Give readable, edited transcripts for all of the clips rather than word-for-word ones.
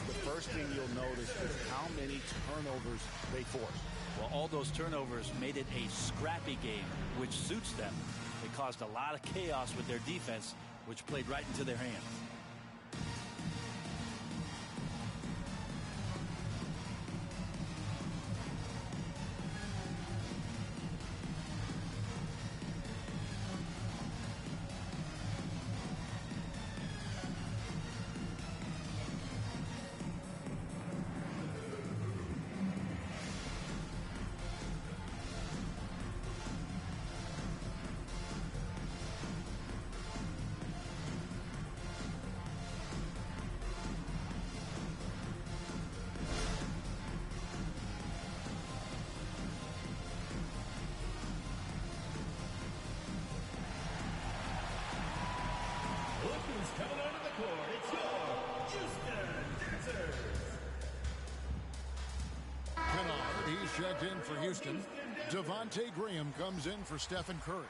the first thing you'll notice is how many turnovers they force. Well, all those turnovers made it a scrappy game, which suits them. They caused a lot of chaos with their defense, which played right into their hands. Coming onto the court, it's your Houston Dancers. Kennard, he's checked in for Houston. Devontae Graham comes in for Stephen Curry.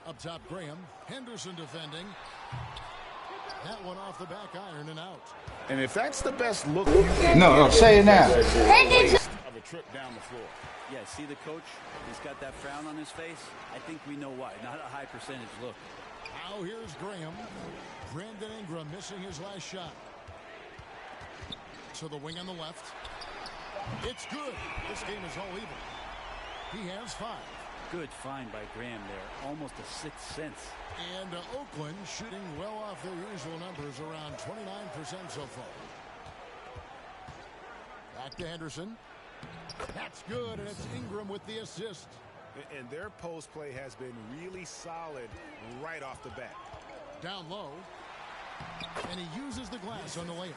Up top, Graham. Henderson defending. That one off the back iron and out. And if that's the best look, no, say it now. Of a trip down the floor. Yeah, see the coach? He's got that frown on his face. I think we know why. Not a high percentage look. Now here's Graham. Brandon Ingram missing his last shot. To the wing on the left. It's good. This game is all even. He has 5. Good find by Graham there. Almost a sixth sense. And Oakland shooting well off their usual numbers, around 29% so far. Back to Henderson. That's good, and it's Ingram with the assist. And their post play has been really solid right off the bat. Down low. And he uses the glass on the layup.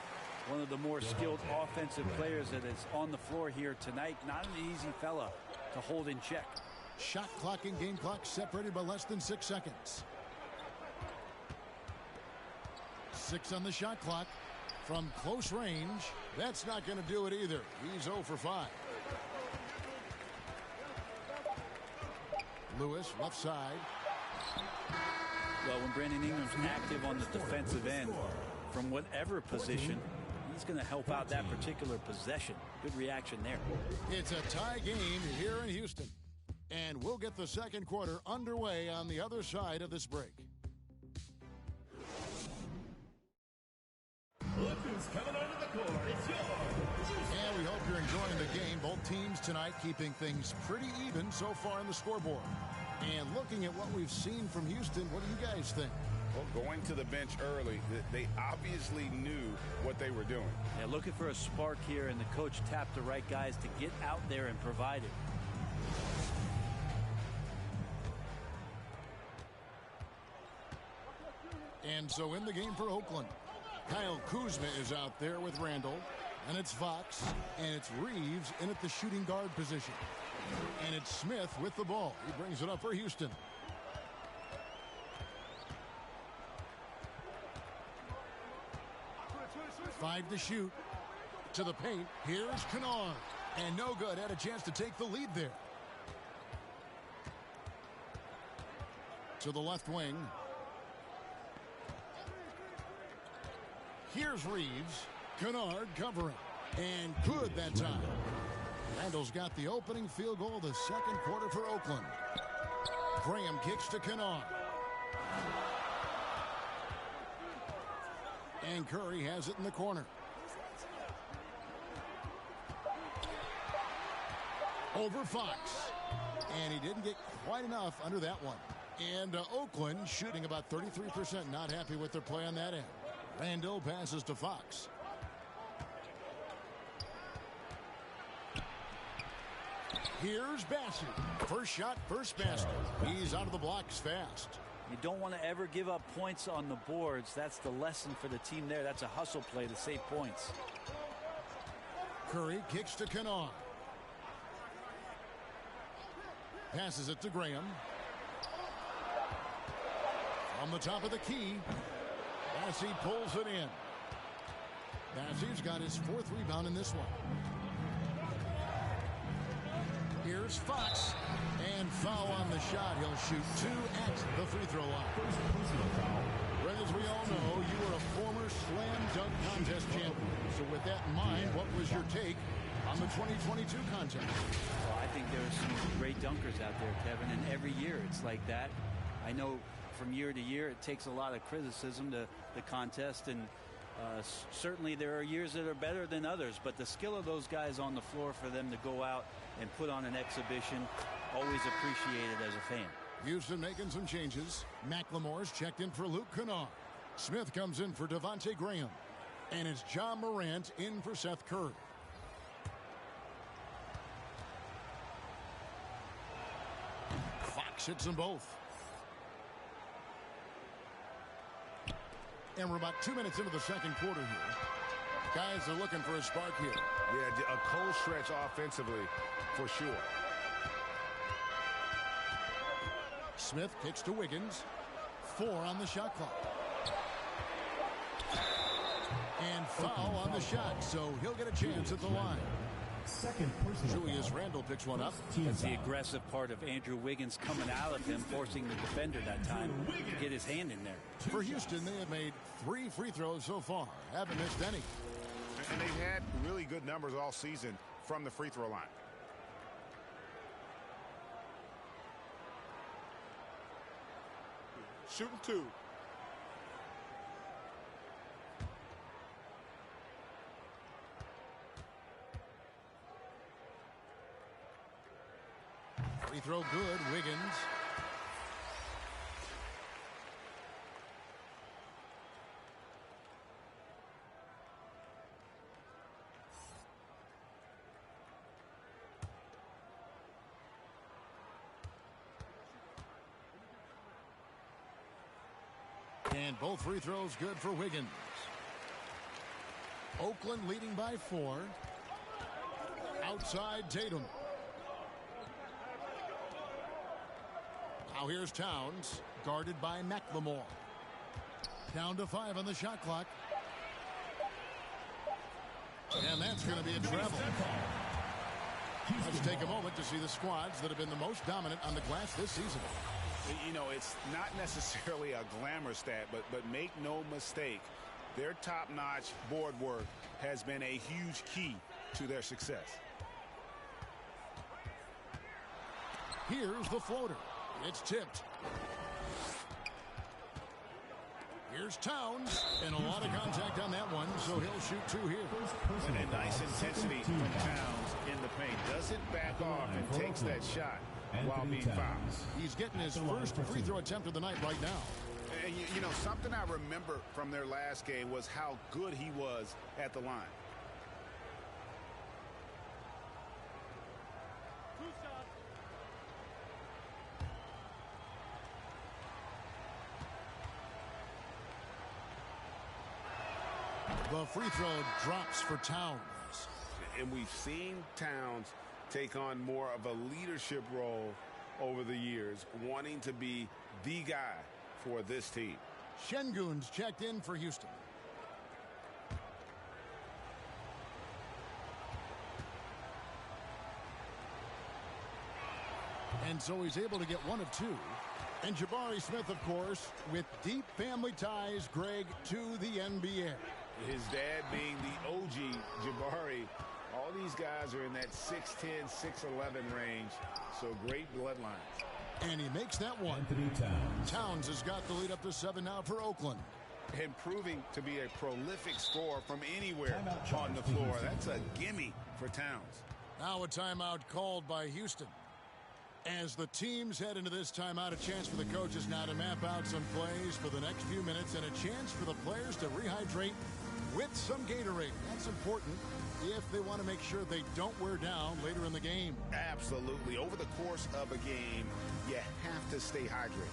One of the more skilled offensive players that is on the floor here tonight. Not an easy fella to hold in check. Shot clock and game clock separated by less than 6 seconds. 6 on the shot clock. From close range, that's not going to do it either. He's 0 for 5. Lewis, left side. Well, when Brandon Ingram's active on the defensive end, from whatever position, he's going to help out that particular possession. Good reaction there. It's a tie game here in Houston. And we'll get the second quarter underway on the other side of this break. Look who's coming onto the court. It's yours. And we hope you're enjoying the game. Both teams tonight keeping things pretty even so far on the scoreboard. And looking at what we've seen from Houston, what do you guys think? Well, going to the bench early, they obviously knew what they were doing. Yeah, looking for a spark here, and the coach tapped the right guys to get out there and provide it. And so in the game for Oakland, Kyle Kuzma is out there with Randall. And it's Fox. And it's Reeves in at the shooting guard position. And it's Smith with the ball. He brings it up for Houston. Five to shoot. To the paint. Here's Kennard. And no good. Had a chance to take the lead there. To the left wing. Here's Reeves. Kennard covering. And good that time. Randall's got the opening field goal of the second quarter for Oakland. Graham kicks to Kennard. And Curry has it in the corner. Over Fox. And he didn't get quite enough under that one. And Oakland shooting about 33%. Not happy with their play on that end. Randall passes to Fox. Here's Bassett. First shot, first basket. He's out of the blocks fast. You don't want to ever give up points on the boards. That's the lesson for the team there. That's a hustle play to save points. Curry kicks to Kennard. Passes it to Graham. On the top of the key. Bassey pulls it in. Bassey's got his 4th rebound in this one. Here's Here's Fox. And foul on the shot. He'll shoot 2 at the free throw line. Greg, as we all know, you were a former slam dunk contest champion. So with that in mind, what was your take on the 2022 contest? Well, I think there are some great dunkers out there, Kevin, and every year it's like that. I know from year to year it takes a lot of criticism to the contest, and certainly there are years that are better than others, but the skill of those guys on the floor for them to go out and put on an exhibition, always appreciated as a fan. Houston making some changes. McLemore's checked in for Luke Kennard. Smith comes in for Devontae Graham. And it's John Morant in for Seth Curry. Fox hits them both. And we're about 2 minutes into the second quarter here. Guys are looking for a spark here. Yeah, a cold stretch offensively for sure. Smith kicks to Wiggins. 4 on the shot clock. And foul on the shot, so he'll get a chance at the line. Second personal Julius foul. Randle picks one up. That's the aggressive part of Andrew Wiggins coming out of him, forcing the defender that time to get his hand in there. For Houston, they have made 3 free throws so far. Haven't missed any. And they've had really good numbers all season from the free throw line. Shooting 2. Free throw good, Wiggins. And both free throws good for Wiggins. Oakland leading by 4. Outside Tatum. Now here's Towns, guarded by McLemore. Down to 5 on the shot clock. And that's going to be a travel. Let's take a moment to see the squads that have been the most dominant on the glass this season. You know, it's not necessarily a glamour stat, but make no mistake, their top-notch board work has been a huge key to their success. Here's the floater. It's tipped. Here's Towns, and a lot of contact on that one, so he'll shoot 2 here. And a nice intensity from Towns in the paint. Doesn't back off and takes that shot while being fouled. He's getting his first free throw attempt of the night right now. And you know, something I remember from their last game was how good he was at the line. The free throw drops for Towns. And we've seen Towns take on more of a leadership role over the years, wanting to be the guy for this team. Şengün's checked in for Houston. And so he's able to get 1 of 2. And Jabari Smith, of course, with deep family ties, Greg, to the NBA. His dad being the OG Jabari. All these guys are in that 6'10", 6'11" range. So great bloodlines. And he makes that one. Towns has got the lead up to 7 now for Oakland. And proving to be a prolific scorer from anywhere on the floor. That's a gimme for Towns. Now a timeout called by Houston. As the teams head into this timeout, a chance for the coaches now to map out some plays for the next few minutes and a chance for the players to rehydrate with some Gatorade. That's important if they want to make sure they don't wear down later in the game. Absolutely. Over the course of a game, you have to stay hydrated.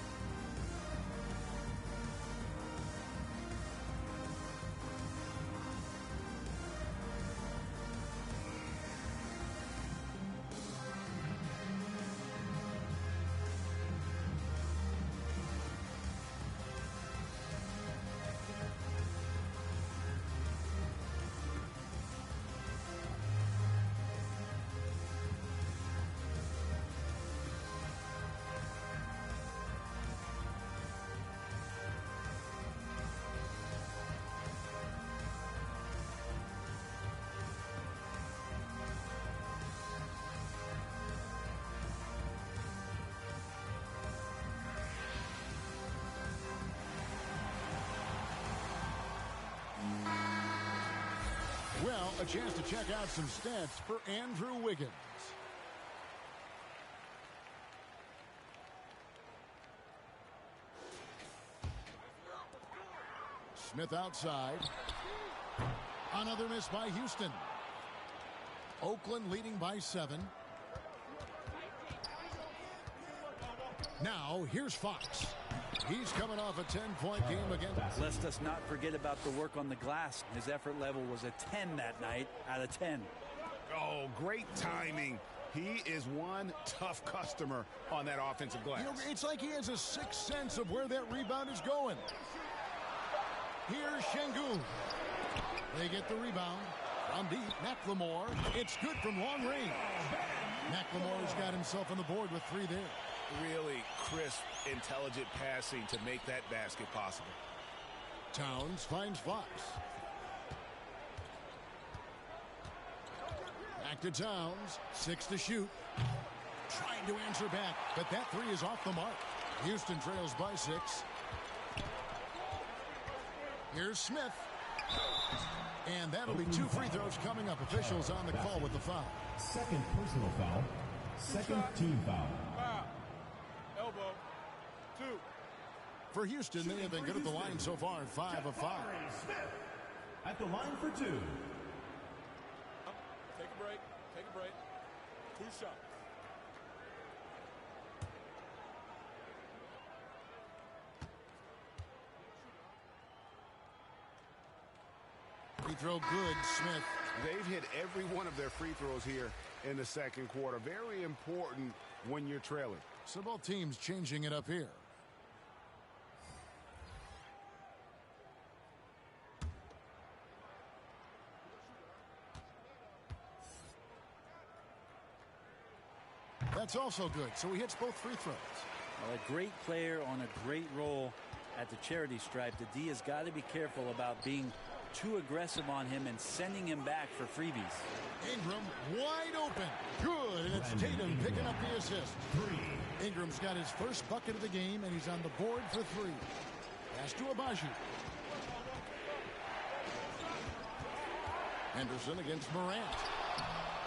a chance to check out some stats for Andrew Wiggins. Smith outside. Another miss by Houston. Oakland leading by 7. Now, here's Fox. He's coming off a 10-point game against. Let's us not forget about the work on the glass. His effort level was a 10 that night out of 10. Oh, great timing. He is one tough customer on that offensive glass. You know, it's like he has a sixth sense of where that rebound is going. Here's Şengün. They get the rebound. From deep, McLemore. It's good from long range. McLemore's got himself on the board with 3 there. Really crisp, intelligent passing to make that basket possible. Towns finds Fox. Back to Towns. 6 to shoot. Trying to answer back, but that 3 is off the mark. Houston trails by 6. Here's Smith. And that'll be 2 free throws coming up. Officials on the call with the foul. Second personal foul. Second team foul. Elbow. 2. For Houston, they have been good at the line so far, 5 of 5. Smith at the line for 2. Take a break. Take a break. 2 shots. Free throw good, Smith. They've hit every one of their free throws here in the second quarter. Very important when you're trailing. So both teams changing it up here. That's also good. So he hits both free throws. Well, a great player on a great role at the charity stripe. The D has got to be careful about being too aggressive on him and sending him back for freebies. Ingram wide open. Good, and it's Tatum picking up the assist. 3. Ingram's got his first bucket of the game, and he's on the board for 3. Pass to Abaji. Henderson against Morant.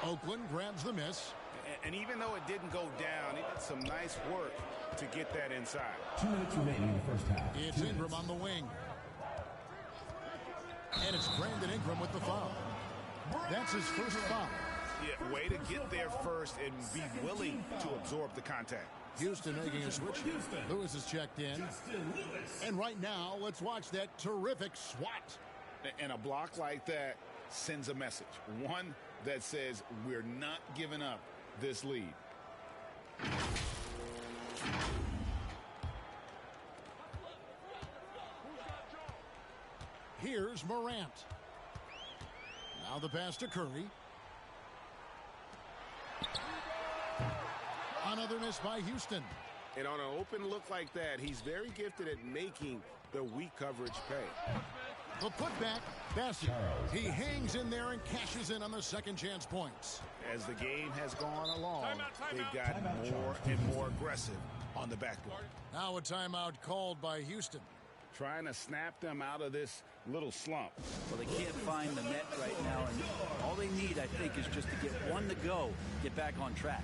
Oakland grabs the miss. And even though it didn't go down, he did some nice work to get that inside. 2 minutes remaining in the first half. It's Ingram on the wing. And it's Brandon Ingram with the foul. That's his first foul. Yeah, way to get there first and be willing to absorb the contact. Houston making a switch. Lewis is checked in. And right now, let's watch that terrific swat. And a block like that sends a message. One that says we're not giving up this lead. Here's Morant. Now the pass to Curry. Another miss by Houston. And on an open look like that, he's very gifted at making the weak coverage pay. The putback, Bassett. He hangs in there and cashes in on the second chance points. As the game has gone along, they've gotten more and more aggressive on the backboard. Now a timeout called by Houston. Trying to snap them out of this little slump. Well, they can't find the net right now, and all they need, I think, is just to get one to go, get back on track.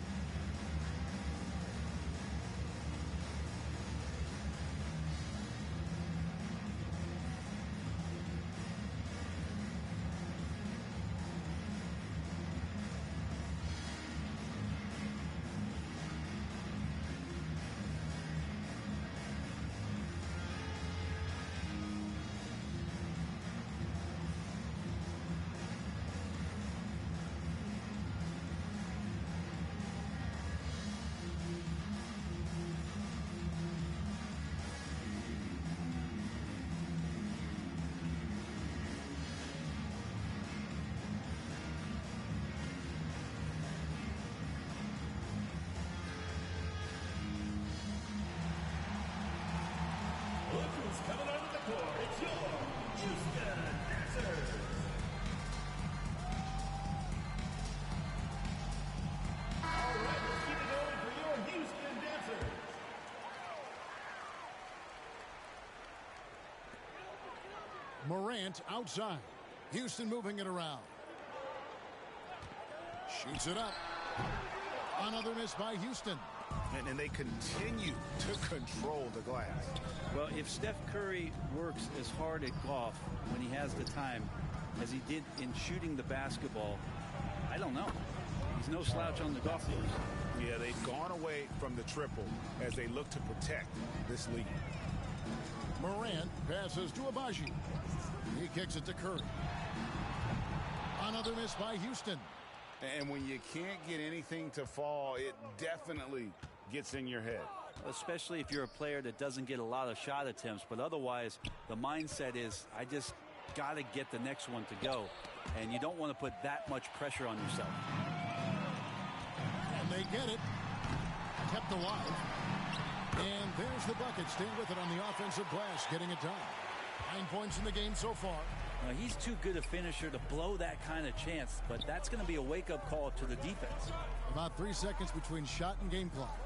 Coming onto the court, it's your Houston Dancers. All right, let's keep it going for your Houston Dancers. Morant outside. Houston moving it around. Shoots it up. Another miss by Houston. And they continue to control the glass. Well, if Steph Curry works as hard at golf when he has the time as he did in shooting the basketball, I don't know. He's no slouch on the golf course. Yeah, they've gone away from the triple as they look to protect this lead. Morant passes to Abaji. He kicks it to Curry. Another miss by Houston. And when you can't get anything to fall, it definitely gets in your head. Especially if you're a player that doesn't get a lot of shot attempts. But otherwise, the mindset is, I just got to get the next one to go. And you don't want to put that much pressure on yourself. And they get it. Kept alive. And there's the bucket. Staying with it on the offensive glass, getting it done. 9 points in the game so far. He's too good a finisher to blow that kind of chance, but that's going to be a wake-up call to the defense. About 3 seconds between shot and game clock.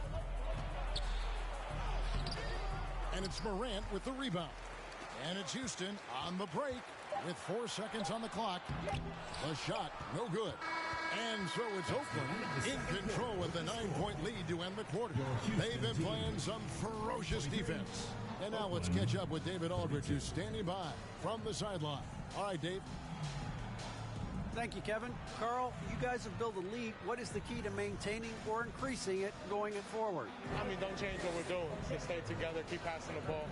And it's Morant with the rebound. And it's Houston on the break with 4 seconds on the clock. The shot, no good. And so it's Oakland in control with a 9-point lead to end the quarter. They've been playing some ferocious defense. And now let's catch up with David Aldridge, who's standing by from the sideline. All right, Dave. Thank you, Kevin. Carl, you guys have built a lead. What is the key to maintaining or increasing it going it forward? Don't change what we're doing. Just stay together, keep passing the ball,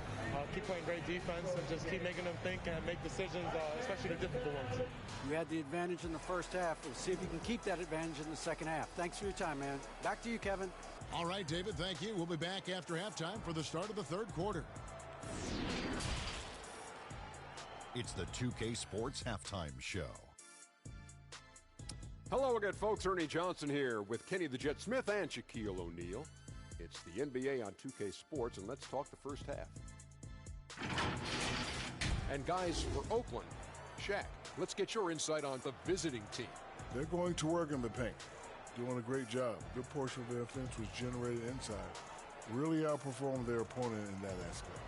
keep playing great defense, and just keep making them think and make decisions, especially the difficult ones. You had the advantage in the first half. We'll see if you can keep that advantage in the second half. Thanks for your time, man. Back to you, Kevin. All right, David, thank you. We'll be back after halftime for the start of the third quarter. It's the 2K Sports Halftime Show. Hello again, folks. Ernie Johnson here with Kenny the Jet Smith and Shaquille O'Neal. It's the NBA on 2K Sports, and let's talk the first half. And guys, for Oakland, Shaq, let's get your insight on the visiting team. They're going to work in the paint. Doing a great job. Good portion of their offense was generated inside. Really outperformed their opponent in that aspect.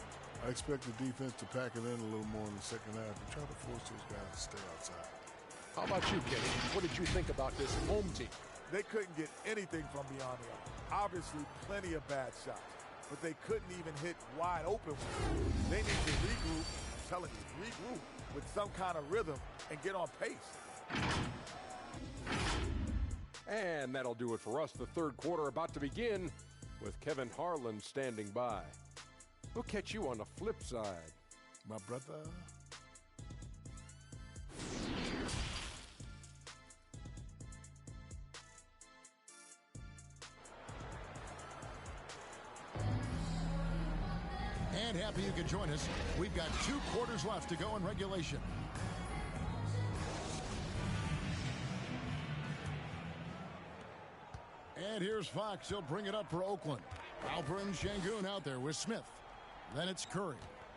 I expect the defense to pack it in a little more in the second half and try to force those guys to stay outside. How about you, Kenny? What did you think about this home team? They couldn't get anything from beyond the arc. Obviously, plenty of bad shots, but they couldn't even hit wide open ones. They need to regroup, I'm telling you, regroup with some kind of rhythm and get on pace. And that'll do it for us. The third quarter about to begin with Kevin Harlan standing by. We'll catch you on the flip side, my brother. And happy you could join us. We've got 2 quarters left to go in regulation. And here's Fox. He'll bring it up for Oakland. Alperen Şengün out there with Smith. Then it's Curry.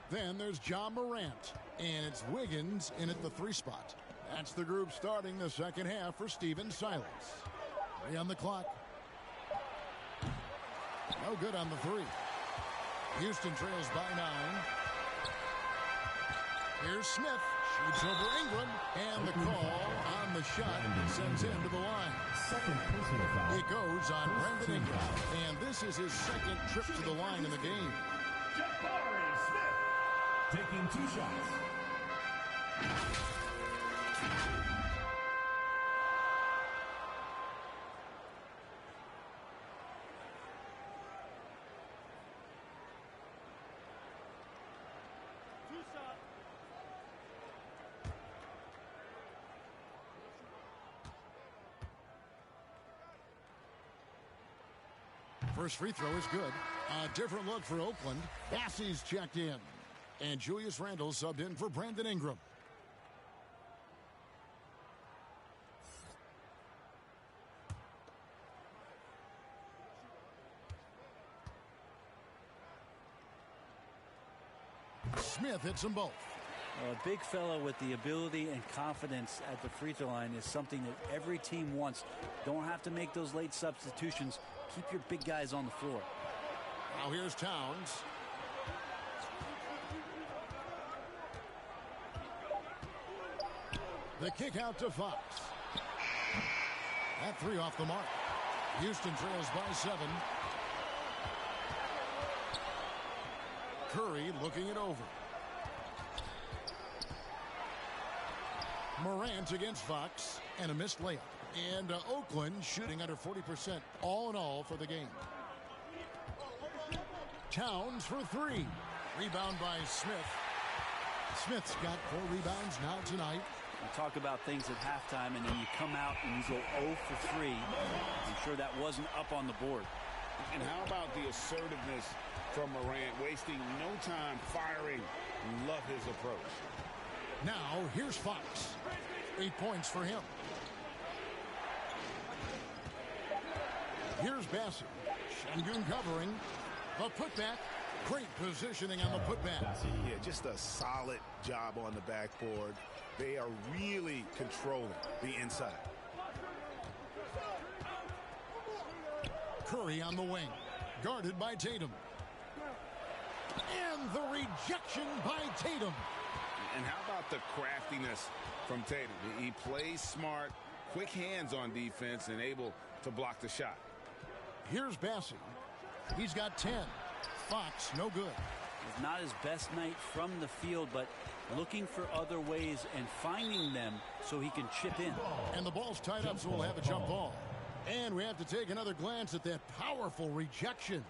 Then there's John Morant. And it's Wiggins in at the 3 spot. That's the group starting the second half for Stephen Silas. 3 on the clock. No good on the 3. Houston trails by 9. Here's Smith. Shoots over Ingram. And the call on the shot sends him to the line. Second personal foul. It goes on Brandon Ingram. And this is his second trip to the line in the game. Jabari Smith taking 2 shots. First free throw is good. A different look for Oakland. Bassey's checked in. And Julius Randle subbed in for Brandon Ingram. Smith hits them both. A big fella with the ability and confidence at the free throw line is something that every team wants. Don't have to make those late substitutions. Keep your big guys on the floor. Now here's Towns. The kick out to Fox. That three off the mark. Houston trails by 7. Curry looking it over. Morant against Fox, and a missed layup. And Oakland shooting under 40% all in all for the game. Towns for 3. Rebound by Smith. Smith's got 4 rebounds now tonight. You talk about things at halftime, and then you come out and you go 0 for 3. I'm sure that wasn't up on the board. And how about the assertiveness from Morant, wasting no time firing? Love his approach. Now, here's Fox. 8 points for him. Here's Bassett. Şengün covering. The putback. Great positioning on the putback. Yeah, just a solid job on the backboard. They are really controlling the inside. Curry on the wing. Guarded by Tatum. And the rejection by Tatum. And how about the craftiness from Tatum? He plays smart, quick hands on defense, and able to block the shot. Here's Bassett. He's got 10. Fox, no good. It's not his best night from the field, but looking for other ways and finding them so he can chip in. And the ball's tied up, so we'll have a jump ball. And we have to take another glance at that powerful rejection.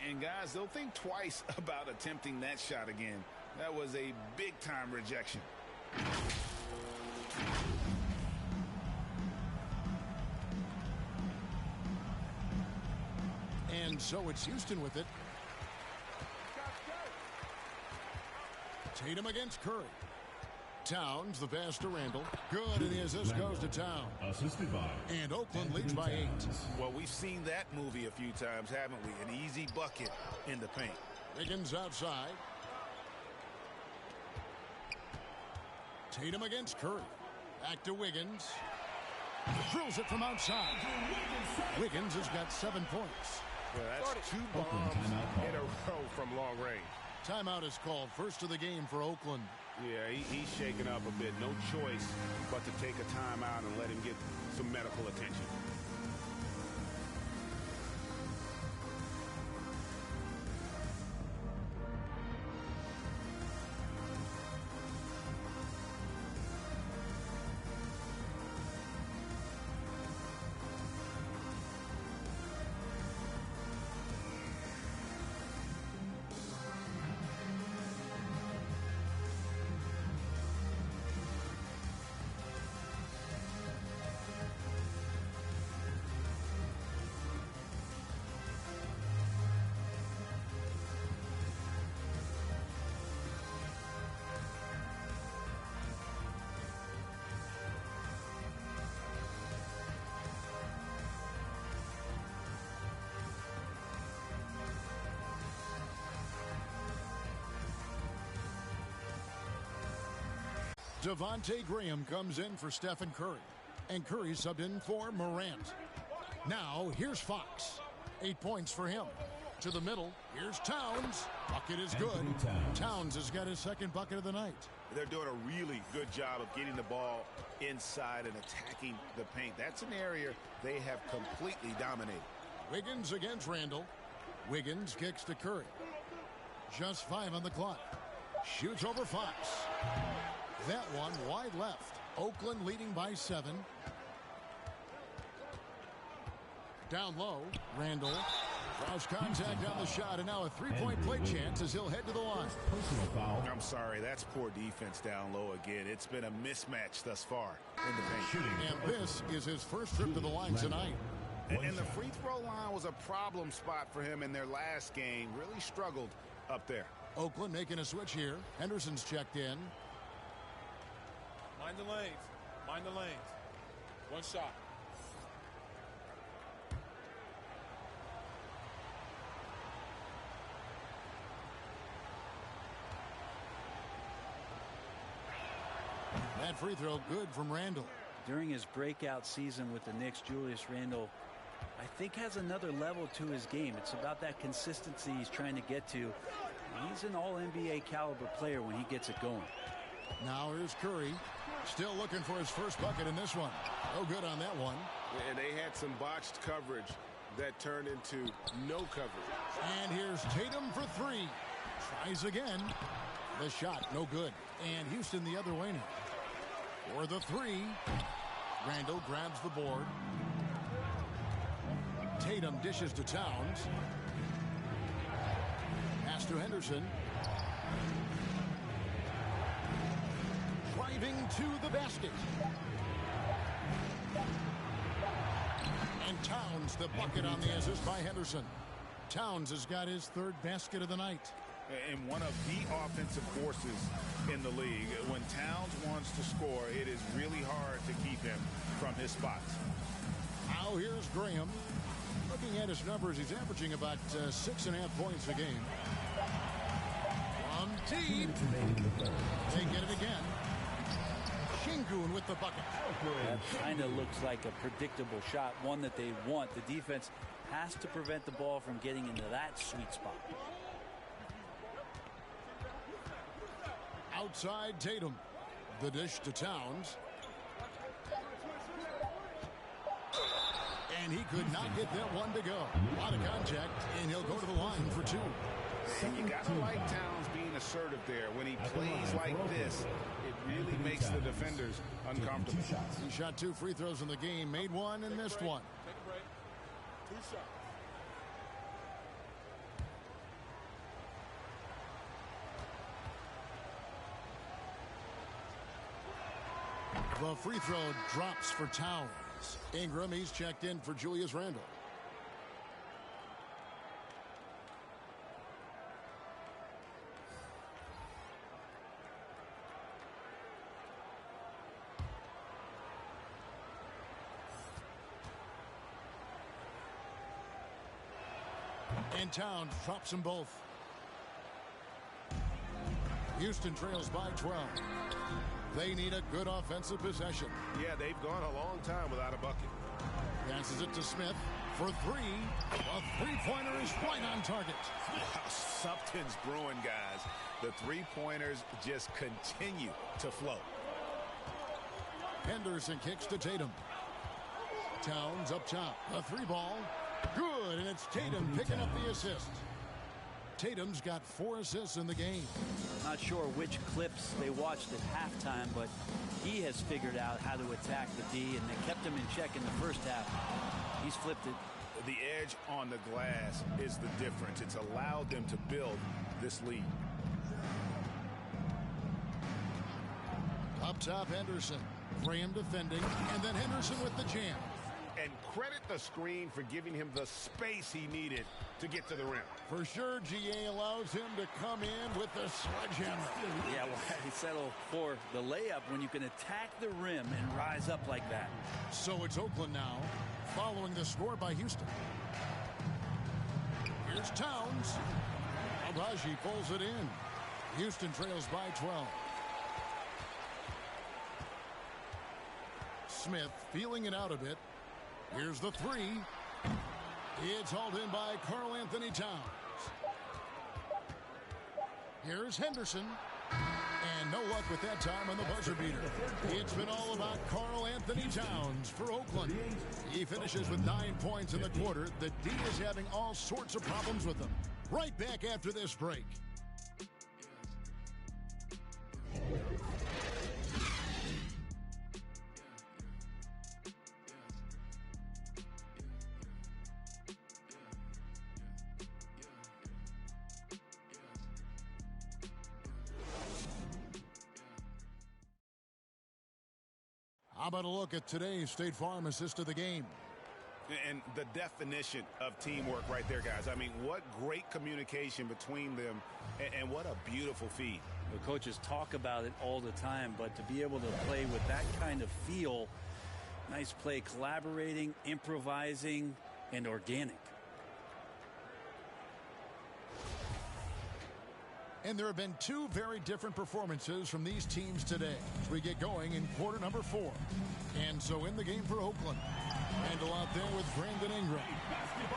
And guys, they'll think twice about attempting that shot again. That was a big-time rejection. And so it's Houston with it. Tatum against Curry. Towns, the pass to Randall. Good, and the assist goes to Towns. Assisted by. And Oakland leads by 8. Well, we've seen that movie a few times, haven't we? An easy bucket in the paint. Wiggins outside. Tatum against Curry. Back to Wiggins. Drills it from outside. Wiggins has got 7 points. Well, that's 2 bombs in a row from long range. Timeout is called. First of the game for Oakland. Yeah, he's shaking up a bit. No choice but to take a timeout and let him get some medical attention. Devontae Graham comes in for Stephen Curry. And Curry subbed in for Morant. Now, here's Fox. 8 points for him. To the middle, here's Towns. Bucket is good. Towns has got his second bucket of the night. They're doing a really good job of getting the ball inside and attacking the paint. That's an area they have completely dominated. Wiggins against Randall. Wiggins kicks to Curry. Just 5 on the clock. Shoots over Fox. That one wide left. Oakland leading by 7. Down low, Randall. Draws contact on the shot, and now a three-point play chance as he'll head to the line. I'm sorry, that's poor defense down low again. It's been a mismatch thus far in the paint. And this is his first trip to the line tonight. And the free throw line was a problem spot for him in their last game. Really struggled up there. Oakland making a switch here. Henderson's checked in. Mind the lanes. Mind the lanes. One shot. That free throw good from Randall. During his breakout season with the Knicks, Julius Randle, I think, has another level to his game. It's about that consistency he's trying to get to. He's an all-NBA caliber player when he gets it going. Now here's Curry. Still looking for his first bucket in this one. No good on that one. And they had some botched coverage that turned into no coverage. And here's Tatum for three. Tries again. The shot, no good. And Houston the other way now. For the three. Randall grabs the board. Tatum dishes to Towns. Pass to Henderson. Driving to the basket. And Towns the bucket on the assist by Henderson. Towns has got his third basket of the night. And one of the offensive forces in the league. When Towns wants to score, it is really hard to keep him from his spots. Now here's Graham. Looking at his numbers, he's averaging about 6.5 points a game. From deep. They get it again. Shingun with the bucket. That kind of looks like a predictable shot, one that they want. The defense has to prevent the ball from getting into that sweet spot. Outside Tatum. The dish to Towns. And he could not get that one to go. A lot of contact, and he'll go to the line for two. And you got to like Towns being assertive there. When he plays like this, it really makes the defenders uncomfortable. He shot 2 free throws in the game, made one and missed one. Take a break. 2 shots. The free throw drops for Towns. Ingram, he's checked in for Julius Randle. And Towns drops them both. Houston trails by 12. They need a good offensive possession. Yeah, they've gone a long time without a bucket. Passes it to Smith for three. A three-pointer is right on target. Wow, something's brewing, guys. The three-pointers just continue to flow. Henderson kicks to Tatum. Towns up top. A three ball. Good, and it's Tatum picking up the assist. Tatum's got 4 assists in the game. Not sure which clips they watched at halftime, but he has figured out how to attack the D, and they kept him in check in the first half. He's flipped it. The edge on the glass is the difference. It's allowed them to build this lead. Up top, Henderson. Graham defending, and then Henderson with the jam. And credit the screen for giving him the space he needed to get to the rim. For sure, GA allows him to come in with the sledgehammer. Yeah, well, he settled for the layup when you can attack the rim and rise up like that. So it's Oakland now, following the score by Houston. Here's Towns. Abaji pulls it in. Houston trails by 12. Smith feeling it out a bit. Here's the three. It's hauled in by Karl Anthony Towns. Here's Henderson. And no luck with that time on the buzzer beater. It's been all about Karl Anthony Towns for Oakland. He finishes with 9 points in the quarter. The D is having all sorts of problems with him. Right back after this break. How about a look at today's State Farm assist of the game? And the definition of teamwork right there, guys. I mean, what great communication between them, and what a beautiful feed. The coaches talk about it all the time, but to be able to play with that kind of feel, nice play, collaborating, improvising, and organic. And there have been 2 very different performances from these teams today as we get going in quarter number 4. And so in the game for Oakland, Randall out there with Brandon Ingram.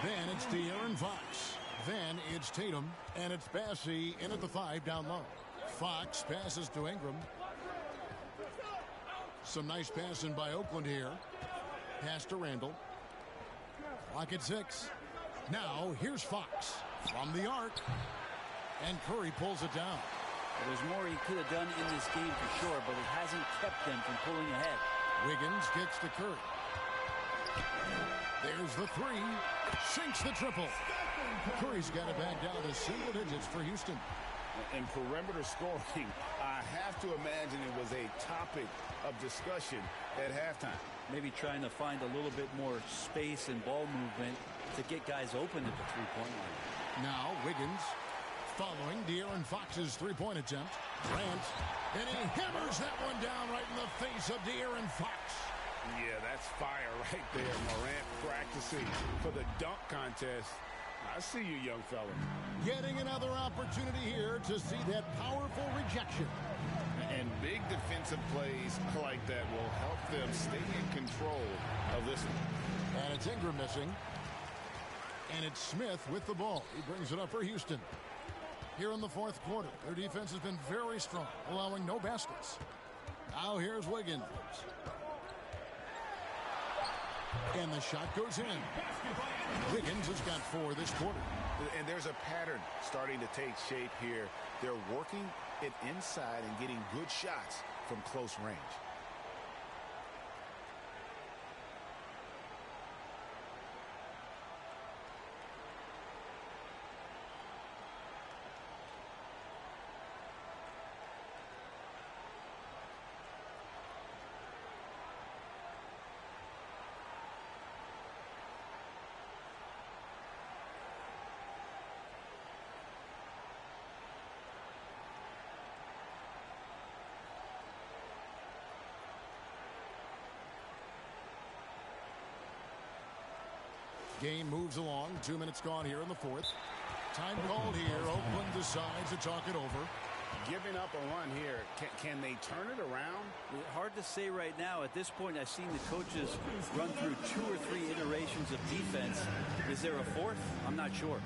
Then it's De'Aaron Fox. Then it's Tatum. And it's Bassey in at the 5 down low. Fox passes to Ingram. Some nice passing by Oakland here. Pass to Randall. Clock at 6. Now here's Fox from the arc. And Curry pulls it down. Well, there's more he could have done in this game for sure, but it hasn't kept them from pulling ahead. Wiggins gets to Curry. There's the 3. Sinks the triple. Curry's got it back down to single digits for Houston. In perimeter scoring, I have to imagine it was a topic of discussion at halftime. Maybe trying to find a little bit more space and ball movement to get guys open at the three-point line. Now Wiggins following De'Aaron Fox's three-point attempt. Grant, and he hammers that one down right in the face of De'Aaron Fox. Yeah, that's fire right there. Morant practicing for the dunk contest. I see you, young fella. Getting another opportunity here to see that powerful rejection. And big defensive plays like that will help them stay in control of this one. And it's Ingram missing. And it's Smith with the ball. He brings it up for Houston. Here in the fourth quarter, their defense has been very strong, allowing no baskets. Now here's Wiggins. And the shot goes in. Wiggins has got 4 this quarter. And there's a pattern starting to take shape here. They're working it inside and getting good shots from close range. Game moves along. 2 minutes gone here in the fourth. Time called here. Oakland decides to talk it over. Giving up a run here. Can they turn it around? Hard to say right now. At this point, I've seen the coaches run through 2 or 3 iterations of defense. Is there a fourth? I'm not sure.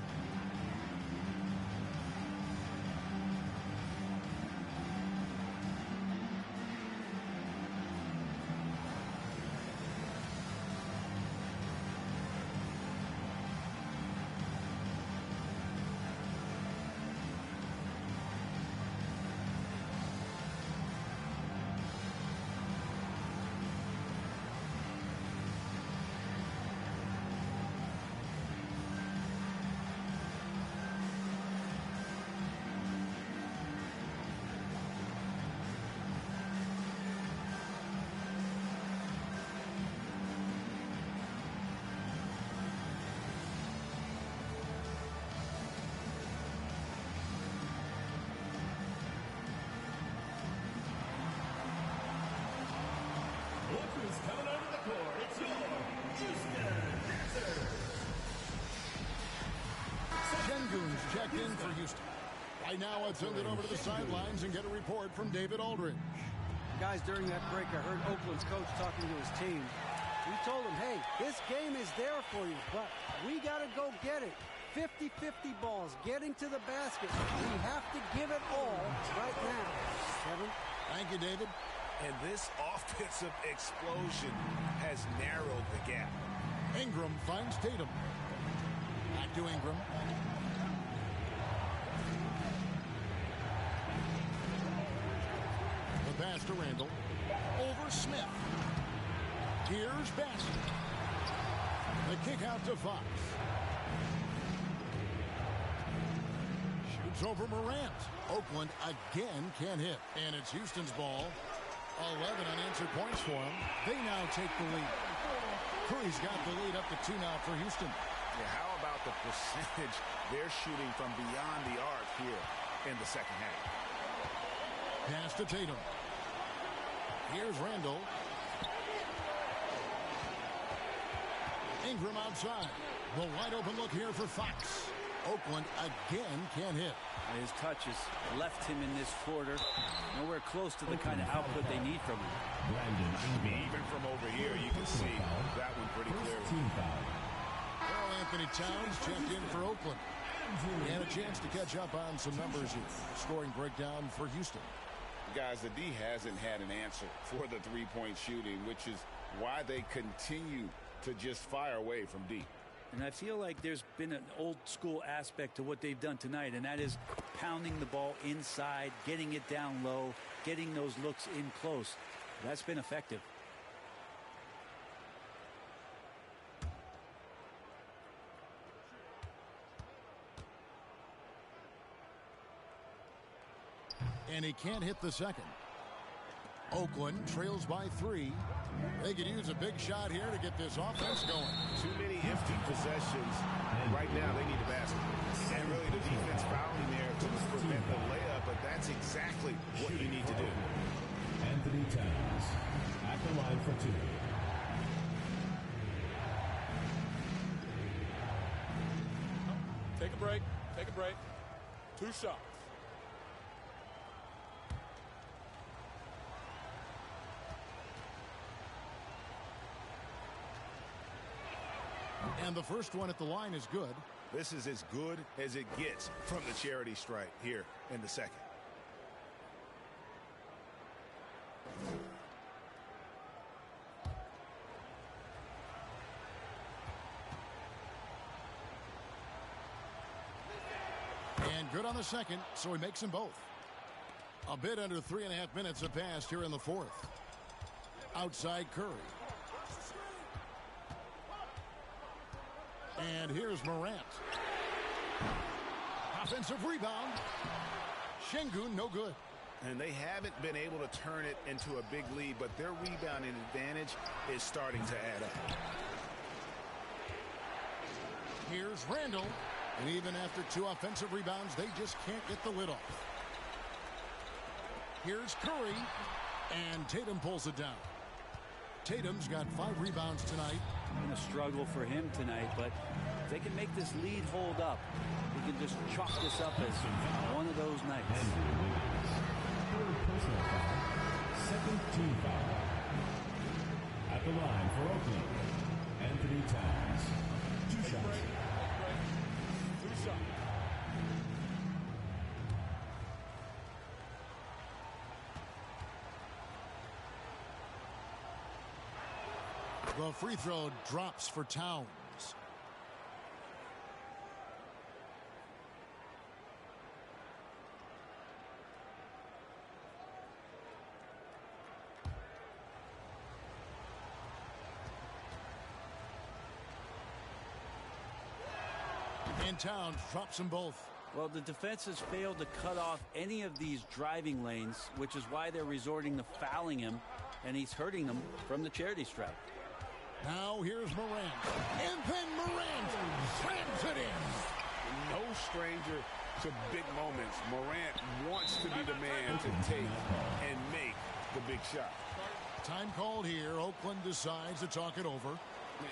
Coming onto the court, it's your Houston Dancers. Sengun's checked in for Houston. Right now, let's send it over to the sidelines and get a report from David Aldridge. Guys, during that break, I heard Oakland's coach talking to his team. He told them, hey, this game is there for you, but we got to go get it. 50-50 balls, getting to the basket. We have to give it all right now. Kevin? Thank you, David. And this offensive explosion has narrowed the gap. Ingram finds Tatum. Back to Ingram. The pass to Randall. Over Smith. Here's Bassett. The kick out to Fox. Shoots over Morant. Oakland again can't hit. And it's Houston's ball. 11 unanswered points for him. They now take the lead. Curry's got the lead up to 2 now for Houston. Yeah, how about the percentage they're shooting from beyond the arc here in the second half? Pass to Tatum. Here's Randall. Ingram outside. The wide open look here for Fox. Oakland again can't hit. His touch has left him in this quarter nowhere close to the kind of output they need from him. Even from over here, you can see that one pretty clearly. Karl Anthony Towns checked in for Oakland. He had a chance to catch up on some numbers here. Scoring breakdown for Houston. Guys, the D hasn't had an answer for the three-point shooting, which is why they continue to just fire away from deep. And I feel like there's been an old school aspect to what they've done tonight, and that is pounding the ball inside, getting it down low, getting those looks in close. That's been effective. And he can't hit the second. Oakland trails by 3. They could use a big shot here to get this offense going. Too many empty possessions. Right now, they need a basket. And really, the defense fouling there to prevent the layup, but that's exactly what you need to do. Anthony Towns at the line for 2. Take a break. Take a break. 2 shots. And the first one at the line is good. This is as good as it gets from the charity stripe here in the second. And good on the second, so he makes them both. A bit under 3.5 minutes have passed here in the fourth. Outside Curry. And here's Morant. Offensive rebound. Şengün, no good. And they haven't been able to turn it into a big lead, but their rebounding advantage is starting to add up. Here's Randall. And even after 2 offensive rebounds, they just can't get the lid off. Here's Curry. And Tatum pulls it down. Tatum's got 5 rebounds tonight. Been a struggle for him tonight, but if they can make this lead hold up, we can just chalk this up as one of those nights. Personal foul. Second team foul. At the line for Oakland, Anthony Towns. 2 shots. 2 shots. The free throw drops for Towns. And Towns drops them both. Well, the defense has failed to cut off any of these driving lanes, which is why they're resorting to fouling him, and he's hurting them from the charity stripe. Now here's Morant. And then Morant slams it in. No stranger to big moments. Morant wants to be the man to take and make the big shot. Time called here. Oakland decides to talk it over.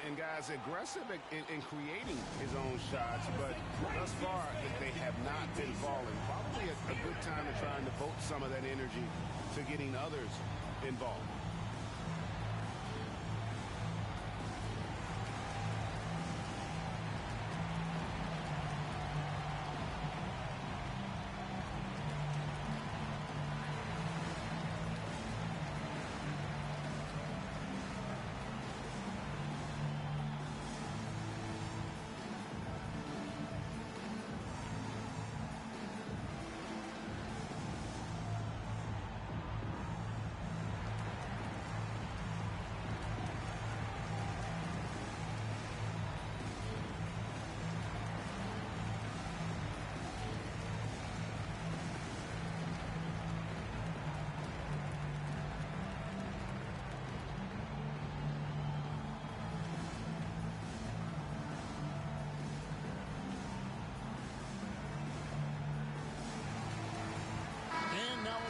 And guys, aggressive in creating his own shots, but thus far they have not been falling. Probably a good time to try and devote some of that energy to getting others involved.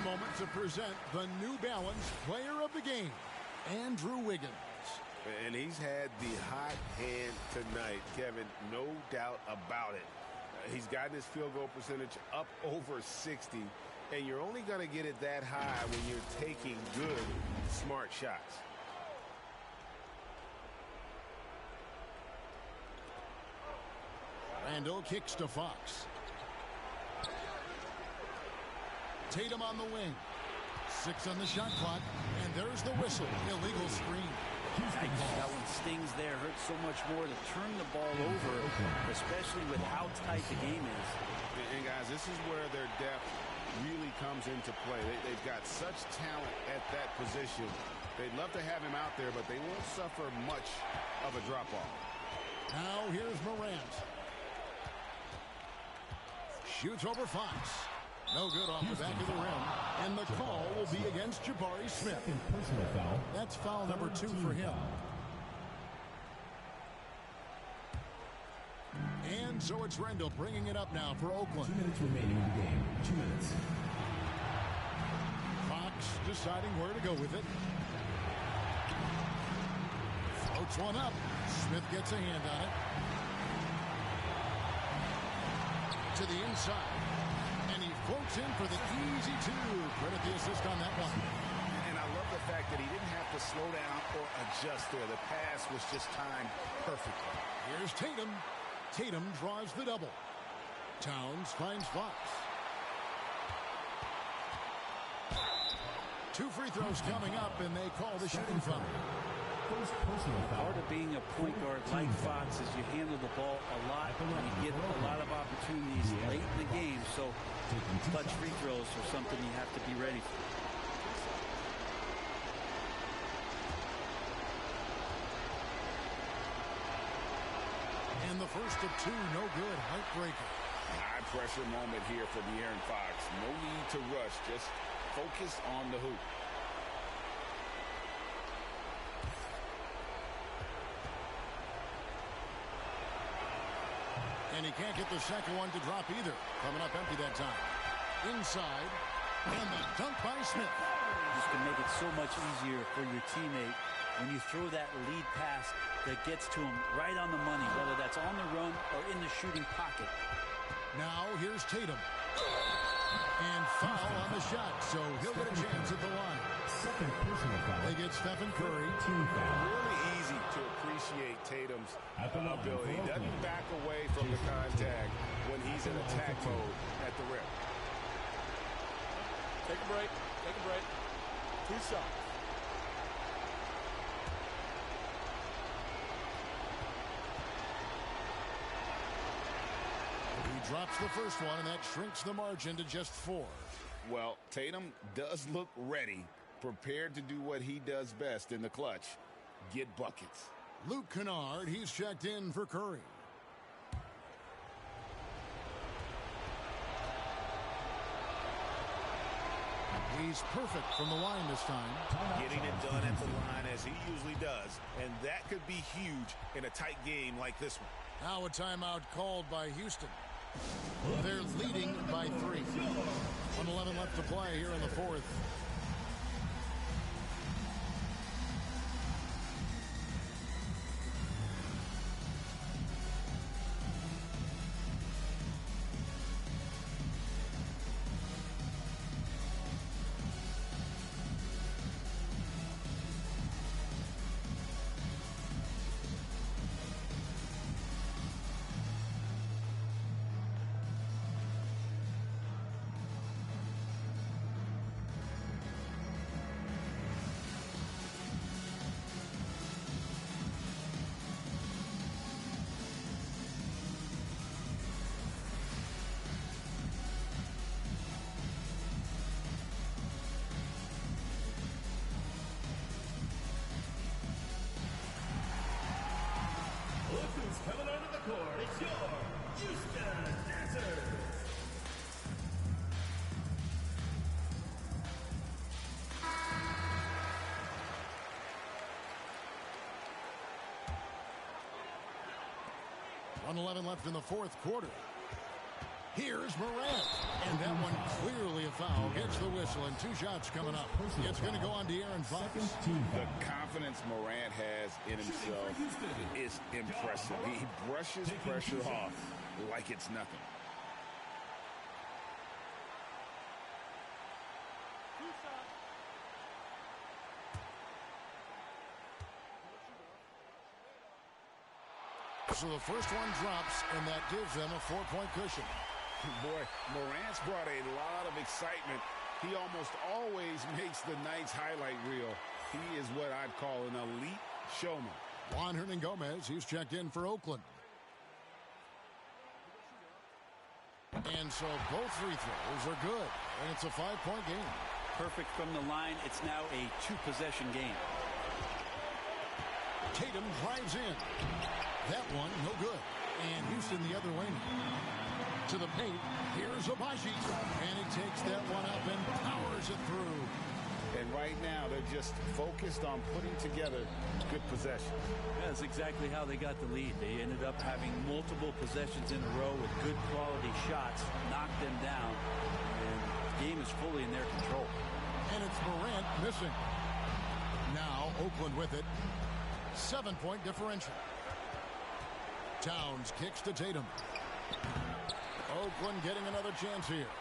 Moment to present the New Balance Player of the Game, Andrew Wiggins. And he's had the hot hand tonight, Kevin, no doubt about it. He's gotten his field goal percentage up over 60, and you're only going to get it that high when you're taking good, smart shots. Randall kicks to Fox. Tatum on the wing. 6 on the shot clock, and there's the whistle. Illegal screen. That one stings there, hurts so much more to turn the ball over, especially with how tight the game is. And guys, this is where their depth really comes into play. They've got such talent at that position. They'd love to have him out there, but they won't suffer much of a drop-off. Now here's Morant. Shoots over Fox. No good off the back of the rim. And the call will be against Jabari Smith. Personal foul. That's foul number 2 for him. And so it's Rendell bringing it up now for Oakland. 2 minutes remaining in the game. 2 minutes. Fox deciding where to go with it. Floats one up. Smith gets a hand on it. To the inside. And he floats in for the easy 2. Credit the assist on that one. And I love the fact that he didn't have to slow down or adjust there. The pass was just timed perfectly. Here's Tatum. Tatum draws the double. Towns finds Fox. 2 free throws coming up, and they call the shooting foul. Part of being a point guard like Fox is you handle the ball a lot and you get a lot of opportunities late in the game. So clutch free throws are something you have to be ready for. And the first of 2, no good. Heartbreaker. High pressure moment here for De'Aaron Fox. No need to rush. Just focus on the hoop. And he can't get the second one to drop either. Coming up empty that time. Inside. And the dunk by Smith. Just to make it so much easier for your teammate when you throw that lead pass that gets to him right on the money, whether that's on the run or in the shooting pocket. Now here's Tatum. And foul on the shot, so he'll get a chance at the line. Second personal foul. They get Stephen Curry. Really easy to appreciate Tatum's ability. He doesn't back away from the contact when he's in attack mode at the rim. Take a break. Take a break. 2 shots. He drops the first one, and that shrinks the margin to just 4. Well, Tatum does look ready, prepared to do what he does best in the clutch, get buckets. Luke Kennard, he's checked in for Curry. He's perfect from the line this time. Getting it done at the line as he usually does, and that could be huge in a tight game like this one. Now a timeout called by Houston. They're leading by 3. 1:11 left to play here in the 4th. Coming onto the court, it's your Houston Dancers. .11 left in the 4th quarter. Here's Morant. And that one clearly a foul. Gets the whistle, and 2 shots coming up. It's going to go on De'Aaron Fox. The confidence Morant has in himself is impressive. He brushes pressure off like it's nothing. So the first one drops, and that gives them a 4-point cushion. Boy, Morant's brought a lot of excitement. He almost always makes the night's highlight reel. He is what I'd call an elite Show me. Juan Hernangomez, he's checked in for Oakland. And so both free throws are good. And it's a 5-point game. Perfect from the line. It's now a 2-possession game. Tatum drives in. That one, no good. And Houston the other way. To the paint. Here's Abaji. And he takes that one up and powers it through. And right now, they're just focused on putting together good possession. That's exactly how they got the lead. They ended up having multiple possessions in a row with good quality shots, knocked them down, and the game is fully in their control. And it's Morant missing. Now Oakland with it. 7-point differential. Towns kicks to Tatum. Oakland getting another chance here.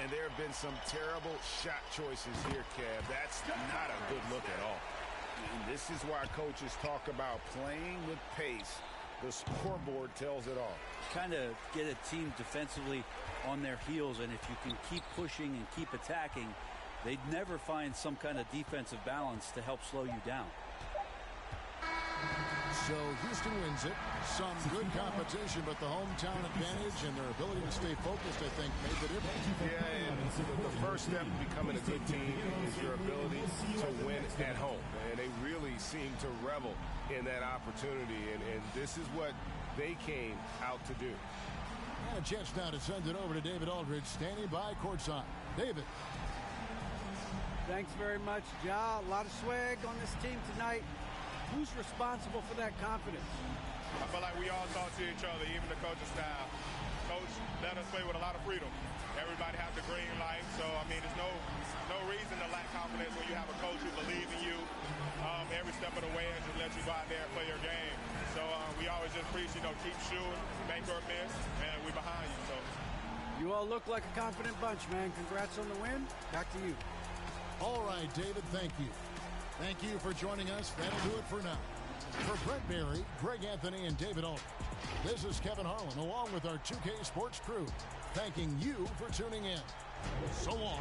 And there have been some terrible shot choices here, Kev. That's not a good look at all. And this is why coaches talk about playing with pace. The scoreboard tells it all. Kind of get a team defensively on their heels, and if you can keep pushing and keep attacking, they'd never find some kind of defensive balance to help slow you down. So Houston wins it. Some good competition, but the hometown advantage and their ability to stay focused, I think, made the difference. Yeah, and the first step to becoming a good team is your ability to win at home. And they really seem to revel in that opportunity, and this is what they came out to do. And a chance now to send it over to David Aldridge, standing by courtside. David. Thanks very much, Ja. A lot of swag on this team tonight. Who's responsible for that confidence? I feel like we all talk to each other, even the coaching staff. Coach let us play with a lot of freedom. Everybody has the green light, so I mean, there's no reason to lack confidence when you have a coach who believes in you every step of the way and just let you go out there and play your game. So we always just preach, keep shooting, make or miss, and we're behind you. So you all look like a confident bunch, man. Congrats on the win. Back to you. All right, David, thank you. Thank you for joining us. That'll do it for now. For Brent Barry, Greg Anthony, and David Aldridge, this is Kevin Harlan along with our 2K Sports crew, thanking you for tuning in. So long.